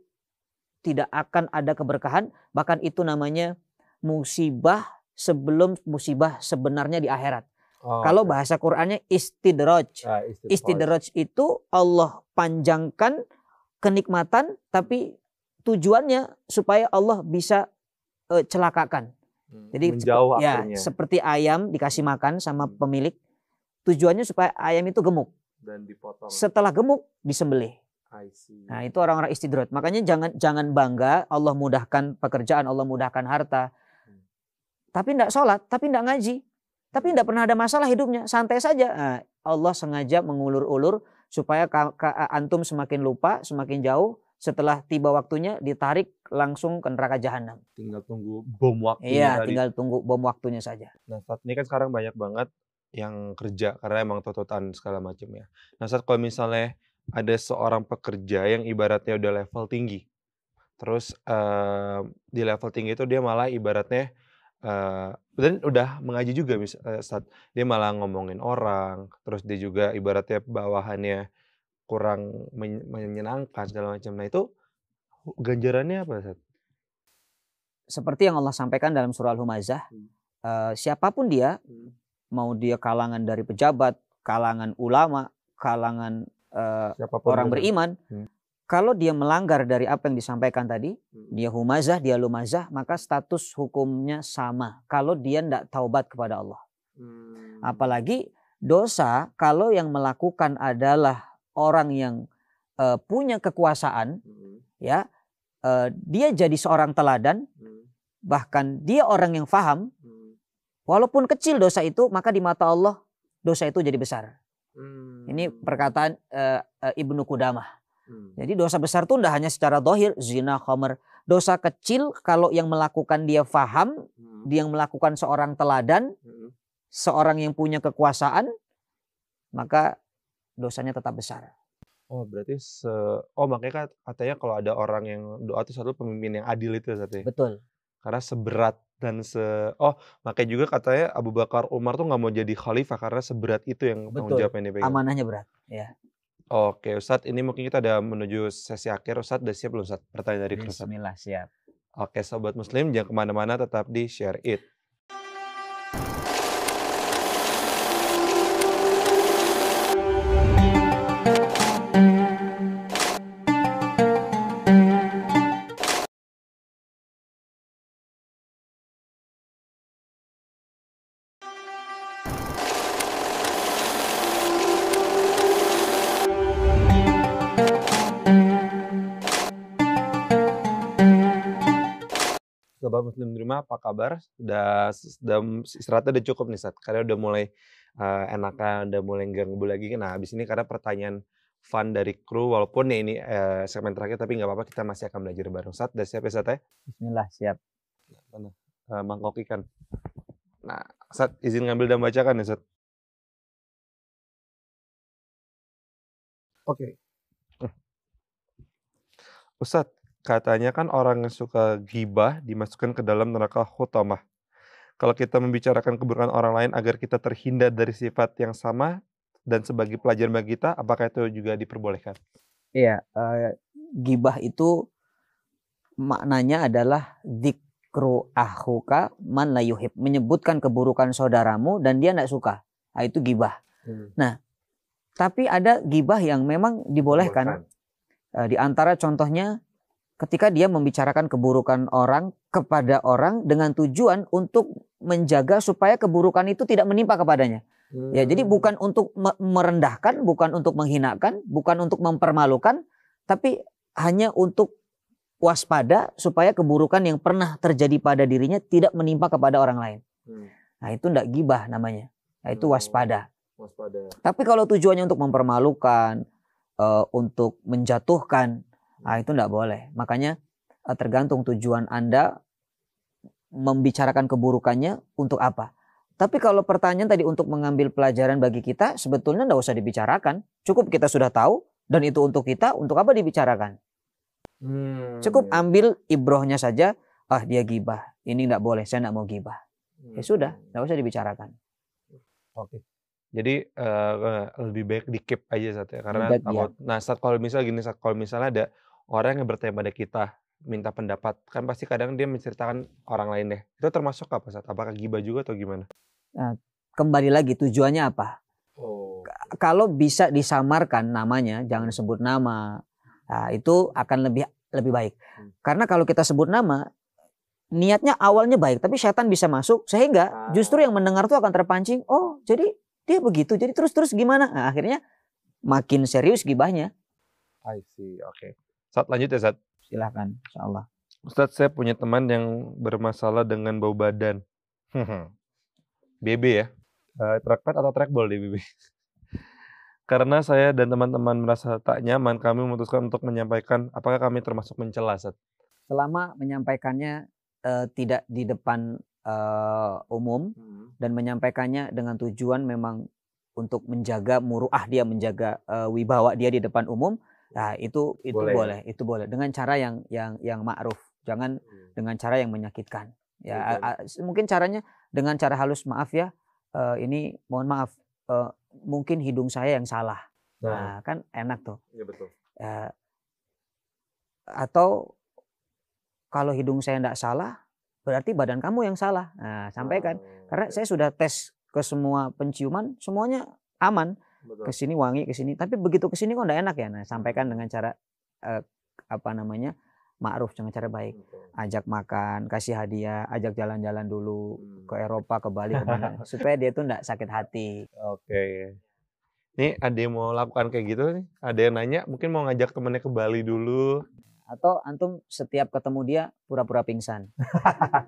tidak akan ada keberkahan. Bahkan itu namanya musibah sebelum musibah sebenarnya di akhirat. Kalau bahasa Qur'annya istidraj. Istidraj itu Allah panjangkan kenikmatan, tapi tujuannya supaya Allah bisa celakakan. Jadi menjauh ya akhirnya. Seperti ayam dikasih makan sama pemilik, tujuannya supaya ayam itu gemuk. Dan dipotong. Setelah gemuk disembelih. Nah, itu orang-orang istidraj. Makanya jangan bangga Allah mudahkan pekerjaan, Allah mudahkan harta. Tapi tidak sholat, tapi tidak ngaji. Tapi tidak pernah ada masalah hidupnya, santai saja. Nah, Allah sengaja mengulur-ulur supaya antum semakin lupa, semakin jauh. Setelah tiba waktunya ditarik langsung ke neraka jahanam. Tinggal tunggu bom waktunya. Iya, tinggal tunggu bom waktunya saja. Nah, saat ini kan sekarang banyak banget yang kerja karena emang tuntutan segala macam ya. Nah, saat kalau misalnya ada seorang pekerja yang ibaratnya udah level tinggi, terus di level tinggi itu dia malah ibaratnya dan udah mengaji juga, saat dia malah ngomongin orang, terus dia juga ibaratnya bawahannya kurang menyenangkan segala macam. Nah, itu ganjarannya apa, Ustaz? Seperti yang Allah sampaikan dalam surah Al-Humazah, siapapun dia, mau dia kalangan dari pejabat, kalangan ulama, kalangan orang beriman, kalau dia melanggar dari apa yang disampaikan tadi, dia humazah, dia lumazah, maka status hukumnya sama kalau dia tidak taubat kepada Allah. Apalagi dosa kalau yang melakukan adalah orang yang punya kekuasaan, ya, dia jadi seorang teladan, bahkan dia orang yang faham, walaupun kecil dosa itu, maka di mata Allah dosa itu jadi besar. Ini perkataan Ibnu Qudamah. Jadi dosa besar itu tidak hanya secara zahir, zina, khamr. Dosa kecil kalau yang melakukan dia faham, dia yang melakukan seorang teladan, seorang yang punya kekuasaan, maka dosanya tetap besar. Oh, berarti makanya katanya kalau ada orang yang doa itu satu pemimpin yang adil itu, Ustaz ya? Betul. Karena seberat dan makanya juga katanya Abu Bakar Umar tuh nggak mau jadi khalifah karena seberat itu yang tanggung jawab yang dipegang. Amanahnya berat. Ya. Oke, Ustadz, ini mungkin kita udah menuju sesi akhir. Ustadz, udah siap belum, Ustadz? Pertanyaan dari Ustadz. Bismillah, siap. Oke, Sobat Muslim, jangan kemana-mana, tetap di Share It. Sobat Muslim di rumah, apa kabar? Sudah istirahatnya udah cukup nih, Ustaz? Karena udah mulai enakan, udah mulai nggak ngebul lagi. Nah, habis ini karena pertanyaan fun dari kru, walaupun ya ini segmen terakhir, tapi nggak apa-apa, kita masih akan belajar bareng. Ustaz, udah siap ya, Ustaz ya? Bismillah, siap. Mana? Mangkok ikan. Nah, Ustaz, izin ngambil dan bacakan ya, Ustaz? Oke. Ustaz, katanya kan orang yang suka ghibah dimasukkan ke dalam neraka hutamah. Kalau kita membicarakan keburukan orang lain agar kita terhindar dari sifat yang sama dan sebagai pelajaran bagi kita, apakah itu juga diperbolehkan? Iya, ghibah itu maknanya adalah dzikru akhuka man la yuhib, menyebutkan keburukan saudaramu dan dia tidak suka. Nah, itu ghibah. Nah, tapi ada ghibah yang memang dibolehkan. Di antara contohnya ketika dia membicarakan keburukan orang kepada orang dengan tujuan untuk menjaga supaya keburukan itu tidak menimpa kepadanya. Ya, jadi bukan untuk merendahkan, bukan untuk menghinakan, bukan untuk mempermalukan, tapi hanya untuk waspada supaya keburukan yang pernah terjadi pada dirinya tidak menimpa kepada orang lain. Nah, itu enggak ghibah namanya. Nah, itu waspada. Tapi kalau tujuannya untuk mempermalukan, untuk menjatuhkan, nah itu enggak boleh. Makanya tergantung tujuan Anda membicarakan keburukannya untuk apa. Tapi kalau pertanyaan tadi untuk mengambil pelajaran bagi kita, sebetulnya enggak usah dibicarakan. Cukup kita sudah tahu dan itu untuk kita, untuk apa dibicarakan? Cukup ambil ibrohnya saja, dia gibah. Ini enggak boleh, saya enggak mau gibah. Ya sudah, enggak usah dibicarakan. Oke. Jadi lebih baik di-keep aja, Ustaz ya, karena takut. Nah, Ustaz, kalau misalnya gini, Ustaz, kalau misalnya ada orang yang bertanya pada kita, minta pendapat, kan pasti kadang dia menceritakan orang lain deh. Itu termasuk apa, Ustaz? Apakah ghibah juga atau gimana? Nah, kembali lagi tujuannya apa? Kalau bisa disamarkan namanya, jangan sebut nama. Nah, itu akan lebih baik. Karena kalau kita sebut nama, niatnya awalnya baik, tapi setan bisa masuk sehingga justru yang mendengar tuh akan terpancing. Oh, jadi dia begitu. Jadi terus gimana? Nah, akhirnya makin serius gibahnya. I see, oke. Ustaz, lanjut ya, Ustaz? Silahkan, insyaallah. Ustaz, saya punya teman yang bermasalah dengan bau badan. BB ya? Trackpad atau trackball di BB? Karena saya dan teman-teman merasa tak nyaman, kami memutuskan untuk menyampaikan. Apakah kami termasuk mencela, Ustaz? Selama menyampaikannya tidak di depan umum dan menyampaikannya dengan tujuan memang untuk menjaga muruah dia, menjaga wibawa dia di depan umum, nah itu boleh, itu boleh dengan cara yang ma'ruf, jangan dengan cara yang menyakitkan. Ya, mungkin caranya dengan cara halus, maaf ya, ini mohon maaf, mungkin hidung saya yang salah. Nah, kan enak tuh. Iya, betul. Atau kalau hidung saya enggak salah, berarti badan kamu yang salah. Nah, sampaikan. Karena saya sudah tes ke semua penciuman, semuanya aman. Ke sini wangi, ke sini. Tapi begitu ke sini kok enggak enak ya. Nah, sampaikan dengan cara ma'ruf, dengan cara baik. Ajak makan, kasih hadiah, ajak jalan-jalan dulu ke Eropa, ke Bali, kemana. Supaya dia tuh enggak sakit hati. Oke. Nih ada yang mau lakukan kayak gitu nih? Ada yang nanya, mungkin mau ngajak temennya ke Bali dulu. Atau antum setiap ketemu dia pura-pura pingsan.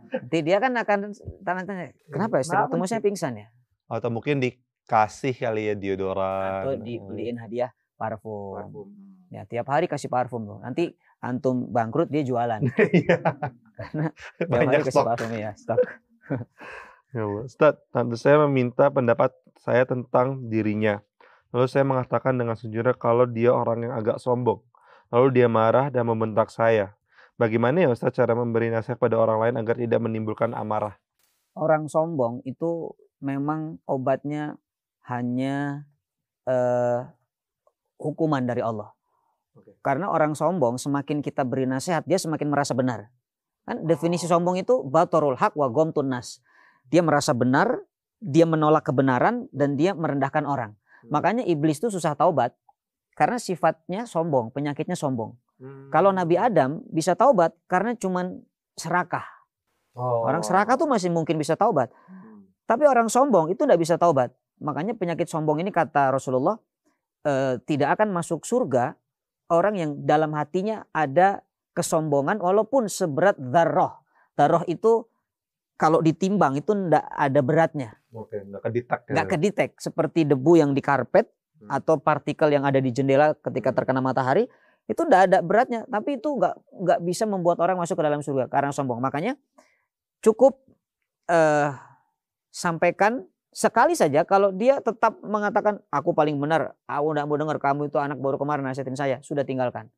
Nanti dia kan akan tanya, kenapa ya setiap ketemu saya pingsan ya? Atau mungkin dikasih kali ya deodoran. Atau dibeliin hadiah parfum. Ya, tiap hari kasih parfum loh. Nanti antum bangkrut, dia jualan. Karena tiap hari kasih parfum ya, stok. Ya, Ustaz, tante saya meminta pendapat saya tentang dirinya. Lalu saya mengatakan dengan sejujurnya kalau dia orang yang agak sombong. Lalu dia marah dan membentak saya. Bagaimana ya, Ustaz, cara memberi nasihat pada orang lain agar tidak menimbulkan amarah? Orang sombong itu memang obatnya hanya hukuman dari Allah. Karena orang sombong semakin kita beri nasihat, dia semakin merasa benar. Kan definisi sombong itu batorul haq wa gomtun nas. Dia merasa benar, dia menolak kebenaran, dan dia merendahkan orang. Makanya iblis itu susah taubat. Karena sifatnya sombong, penyakitnya sombong. Kalau Nabi Adam bisa taubat karena cuman serakah. Orang serakah tuh masih mungkin bisa taubat. Tapi orang sombong itu tidak bisa taubat. Makanya penyakit sombong ini kata Rasulullah, tidak akan masuk surga orang yang dalam hatinya ada kesombongan walaupun seberat dzarrah. Daroh itu kalau ditimbang itu ndak ada beratnya. Oke, nggak kedetek ya. Nggak kedetek seperti debu yang di karpet atau partikel yang ada di jendela ketika terkena matahari, itu ndak ada beratnya. Tapi itu nggak bisa membuat orang masuk ke dalam surga karena sombong. Makanya cukup sampaikan sekali saja. Kalau dia tetap mengatakan aku paling benar, aku nggak mau dengar, kamu itu anak baru kemarin nasihatin saya, sudah tinggalkan.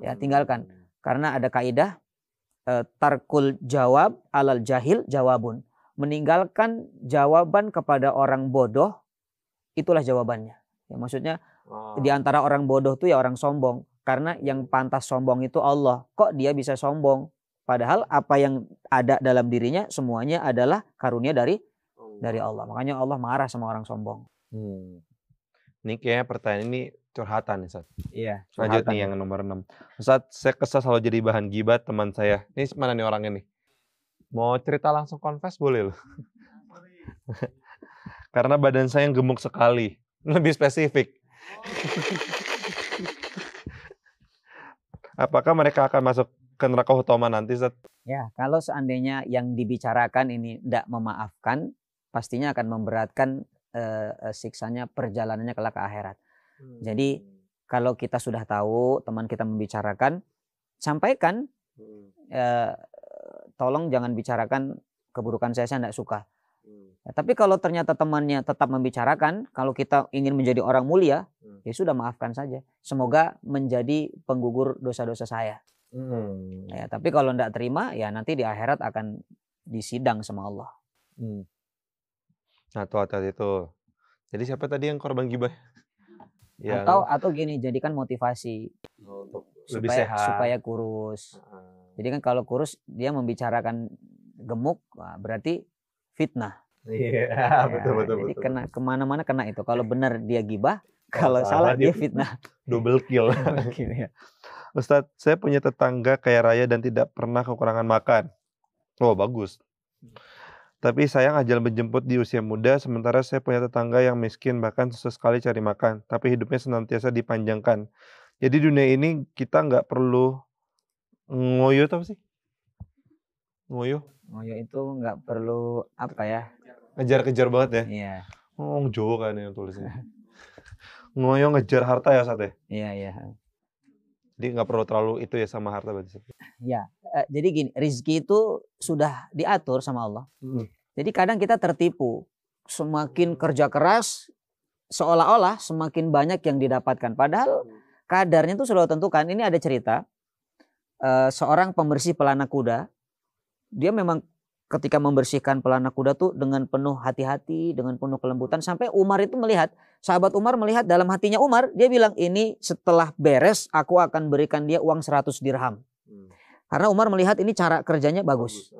Ya tinggalkan. Karena ada kaidah tarkul jawab alal jahil jawabun. Meninggalkan jawaban kepada orang bodoh itulah jawabannya. Ya, maksudnya di antara orang bodoh itu ya orang sombong. Karena yang pantas sombong itu Allah. Kok dia bisa sombong? Padahal apa yang ada dalam dirinya semuanya adalah karunia dari Allah. Makanya Allah marah sama orang sombong. Ini kayaknya pertanyaan ini curhatan nih, Ustaz. Iya. Lanjut nih yang nomor 6. Ustaz, saya kesal selalu jadi bahan gibah teman saya. Ini mana nih orangnya nih? Mau cerita langsung confess boleh loh. Karena badan saya yang gemuk sekali. Lebih spesifik. Apakah mereka akan masuk ke neraka utama nanti, Ustaz? Ya, kalau seandainya yang dibicarakan ini tidak memaafkan, pastinya akan memberatkan siksanya perjalanannya kelak ke akhirat. Jadi kalau kita sudah tahu teman kita membicarakan, sampaikan, tolong jangan bicarakan keburukan saya tidak suka. Ya, tapi kalau ternyata temannya tetap membicarakan, kalau kita ingin menjadi orang mulia, ya sudah maafkan saja. Semoga menjadi penggugur dosa-dosa saya. Ya, tapi kalau tidak terima, ya nanti di akhirat akan disidang sama Allah. Nah, tuh itu. Jadi siapa tadi yang korban gibah? Atau gini, jadikan motivasi untuk lebih sehat supaya kurus. Jadi kan kalau kurus dia membicarakan gemuk, berarti fitnah. Iya, betul. Jadi kena kemana-mana kena itu. Kalau benar dia gibah, kalau salah dia fitnah. Double kill. Ya. Ustadz, saya punya tetangga kaya raya dan tidak pernah kekurangan makan. Oh, bagus. Tapi saya ngajal menjemput di usia muda, sementara saya punya tetangga yang miskin bahkan sesekali cari makan, tapi hidupnya senantiasa dipanjangkan. Jadi dunia ini kita nggak perlu ngoyo, apa sih? Ngoyo? Ngoyo itu nggak perlu apa ya? Ngejar-kejar banget ya? Iya. Oh, Jawa kan yang tulisnya. Ngoyo ngejar harta ya, Sat ya? Iya. Jadi nggak perlu terlalu itu ya sama harta berarti. Ya, jadi gini, rezeki itu sudah diatur sama Allah. Jadi kadang kita tertipu, semakin kerja keras, seolah-olah semakin banyak yang didapatkan. Padahal kadarnya itu sudah tentukan. Ini ada cerita, seorang pembersih pelana kuda, dia memang ketika membersihkan pelana kuda tuh dengan penuh hati-hati, dengan penuh kelembutan. Sampai Umar itu melihat, sahabat Umar melihat dalam hatinya Umar, dia bilang ini setelah beres aku akan berikan dia uang 100 dirham. Karena Umar melihat ini cara kerjanya bagus.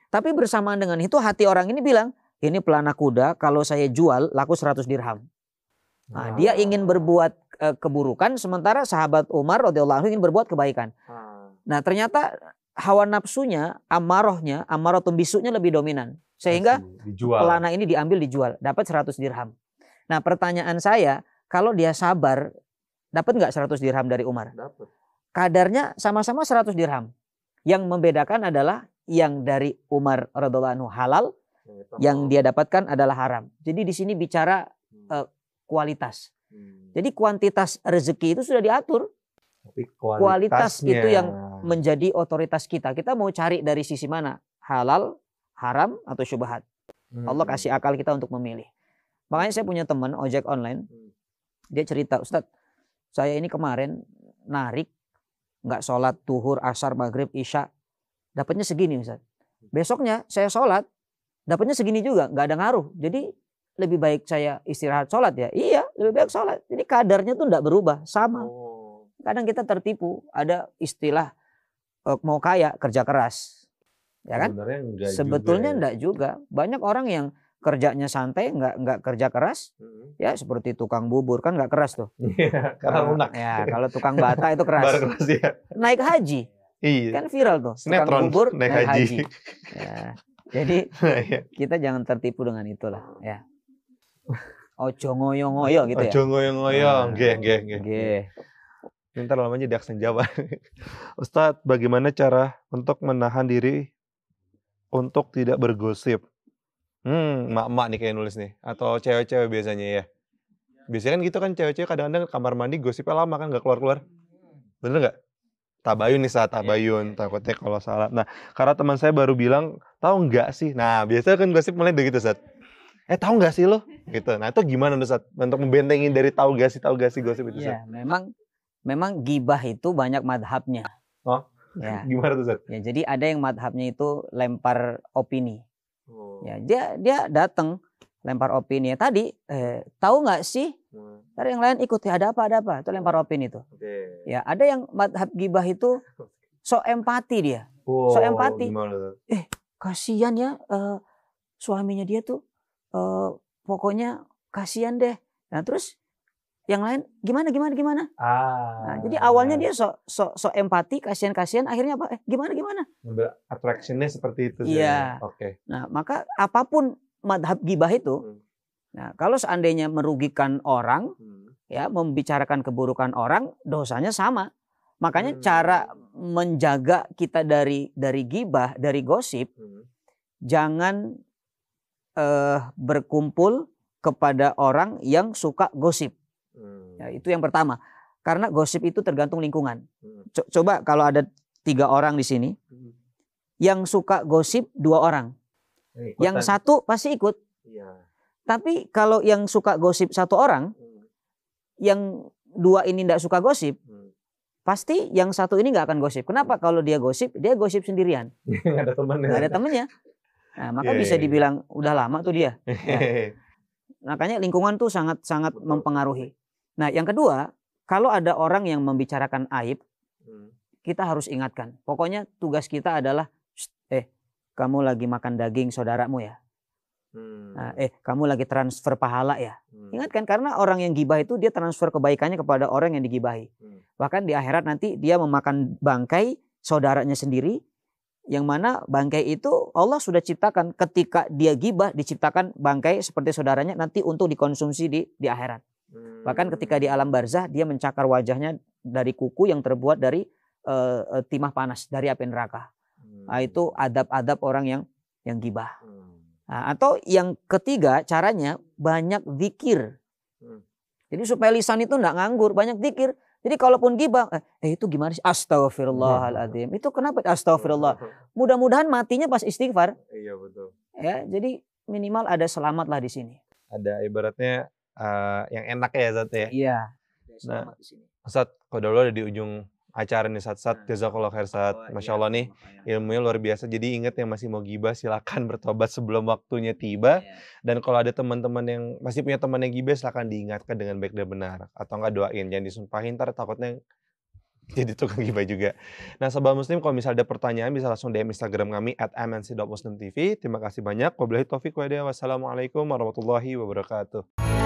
Tapi bersamaan dengan itu hati orang ini bilang, ini pelana kuda kalau saya jual laku 100 dirham. Nah, dia ingin berbuat keburukan sementara sahabat Umar radhiyallahu anhu ingin berbuat kebaikan. Nah, ternyata hawa nafsunya, amaratun bisunya lebih dominan. Sehingga pelana ini dijual, dapat 100 dirham. Nah, pertanyaan saya, kalau dia sabar, dapat nggak 100 dirham dari Umar? Dapat. Kadarnya sama-sama 100 dirham. Yang membedakan adalah yang dari Umar radhiyallahu anhu halal, yang dia dapatkan adalah haram. Jadi di sini bicara kualitas. Jadi kuantitas rezeki itu sudah diatur. Tapi kualitas itu yang menjadi otoritas kita. Kita mau cari dari sisi mana? Halal, haram, atau syubhat. Allah kasih akal kita untuk memilih. Makanya saya punya teman ojek online. Dia cerita, Ustadz, saya ini kemarin narik, nggak sholat duhur, asar, maghrib, isya. Dapatnya segini, Ustadz. Besoknya saya sholat, dapatnya segini juga, nggak ada ngaruh. Jadi lebih baik saya istirahat sholat ya. Iya, lebih baik sholat. Jadi kadarnya tuh nggak berubah, sama. Kadang kita tertipu, ada istilah mau kaya kerja keras, ya kan? Sebetulnya enggak juga. Banyak orang yang kerjanya santai, nggak kerja keras, ya seperti tukang bubur kan nggak keras tuh. Iya, karena lunak. Ya kalau tukang bata itu keras. Keras ya. Naik haji, kan viral tuh. Tukang bubur naik haji. Ya, jadi kita jangan tertipu dengan itulah. Ya. Ojo ngoyo-ngoyo gitu ya. Ojo ngoyo-ngoyo, nggih. Ntar lamanya di aksen Jawa. Ustadz, bagaimana cara untuk menahan diri untuk tidak bergosip. Emak-emak nih kayak nulis nih atau cewek-cewek biasanya ya. Biasanya kan gitu kan cewek-cewek kadang-kadang kamar mandi gosipnya lama kan nggak keluar-keluar. Bener nggak? Tabayun nih saat tabayun, takutnya kalau salah. Nah, karena teman saya baru bilang, tahu nggak sih? Nah, biasanya kan gosip mulai dari gitu, Sat. Tahu nggak sih lo? Gitu. Nah, itu gimana tuh, Sat? Untuk membentengin dari tahu gak sih gosip itu, Sat? Ya, memang gibah itu banyak madhabnya. Oh, Ya. Gimana tuh, Sat? Ya, jadi ada yang madhabnya itu lempar opini. Ya, dia datang lempar opini. Ya, tadi tahu nggak sih? Ntar yang lain ikut, ya ada apa? Itu lempar opini itu. Ya, ada yang madhab gibah itu sok empati dia. Sok empati. Kasihan ya suaminya dia tuh. Pokoknya kasihan deh. Nah, terus yang lain gimana? Nah, jadi awalnya dia sok empati, kasihan, akhirnya apa? Gimana? Attractionnya seperti itu sih. Iya. Oke. Nah, maka apapun madhab gibah itu, nah kalau seandainya merugikan orang, ya membicarakan keburukan orang, dosanya sama. Makanya cara menjaga kita dari gibah, dari gosip, jangan berkumpul kepada orang yang suka gosip. Ya, itu yang pertama. Karena gosip itu tergantung lingkungan. Coba kalau ada 3 orang di sini, yang suka gosip 2 orang. Yang satu pasti ikut. Tapi kalau yang suka gosip 1 orang, yang 2 ini tidak suka gosip, pasti yang 1 ini nggak akan gosip. Kenapa? Kalau dia gosip sendirian. Nggak ada temannya. Nah, maka bisa dibilang udah lama tuh dia. Ya. Makanya lingkungan tuh sangat mempengaruhi. Nah, yang kedua, kalau ada orang yang membicarakan aib, kita harus ingatkan. Pokoknya tugas kita adalah, kamu lagi makan daging saudaramu ya. Nah, kamu lagi transfer pahala ya. Ingatkan, karena orang yang gibah itu dia transfer kebaikannya kepada orang yang digibahi. Bahkan di akhirat nanti dia memakan bangkai saudaranya sendiri, yang mana bangkai itu Allah sudah ciptakan ketika dia gibah, diciptakan bangkai seperti saudaranya nanti untuk dikonsumsi di akhirat. Bahkan ketika di alam barzah dia mencakar wajahnya dari kuku yang terbuat dari timah panas dari api neraka. Nah, itu adab-adab orang yang gibah. Nah, atau yang ketiga caranya banyak zikir. Jadi supaya lisan itu enggak nganggur, banyak zikir. Jadi kalaupun gibah, itu gimana sih? Astagfirullahaladzim. Itu kenapa astagfirullah? Mudah-mudahan matinya pas istighfar. Iya betul. Ya, jadi minimal ada selamat lah di sini. Ada ibaratnya yang enak ya, Zat ya. Iya. Nah, Ustaz, kalau dulu ada di ujung acara nih, Sat. Jazakallah khair, Sat. Masya Allah nih, ilmunya luar biasa. Jadi ingat yang masih mau gibah, silakan bertobat sebelum waktunya tiba. Dan kalau ada teman-teman yang masih punya teman yang gibah, silakan diingatkan dengan baik dan benar. Atau enggak doain, jangan disumpahin, ntar takutnya jadi tukang gibah juga. Nah, Sobat Muslim, kalau misalnya ada pertanyaan bisa langsung DM Instagram kami @mnc.muslimtv. Terima kasih banyak. Wabillahi taufiq wa hidayah. Wassalamualaikum warahmatullahi wabarakatuh.